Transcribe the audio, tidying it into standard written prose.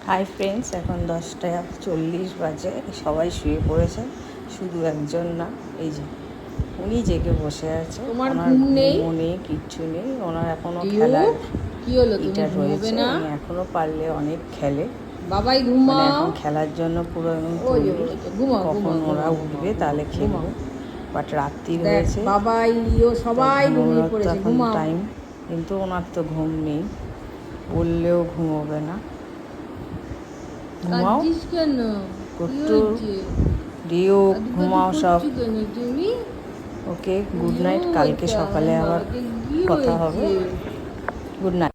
Hi friends, এখন 10:40 বাজে। সবাই শুয়ে পড়েছে, শুধু একজন না, এই যে উনি জেগে বসে আছে। তোমার ওনার ঘুম নেই? ঘুমও নেই, কিচ্ছু নেই। ওনার এখনও খেলার কি হলো, তুমি ইটা ঘুমোবে রয়েছে। না? উনি এখনও পারলে অনেক খেলে, বাবাই মানে ঘুমাও। এখন খেলার জন্য পুরো একদম ওই যে তৈরি। ঘুমাও, কখন ঘুমাও, ওরা ঘুমাও, উঠবে ঘুমাও, তাহলে খেলবো। ঘুমাও। বাট রাত্রির দেখ হয়েছে, বাবাই ও তাই সবাই ঘুমিয়ে ঘুমোনোর তো পড়েছে, এখন ঘুমাও। টাইম, কিন্তু ওনার তো ঘুম নেই, বললেও ঘুমোবে না। ঘুমাও কাঁদছিস কেন? কি একটু, হয়েছে? দিও কাঁদুকাদু ঘুমাও সব। করছো কেন তুমি? ওকে, গুড ইয়ো নাইট। কালকে বাচ্চা, সকালে আমার আবার বাবাকে কি কথা হবে। হয়েছে? Good night.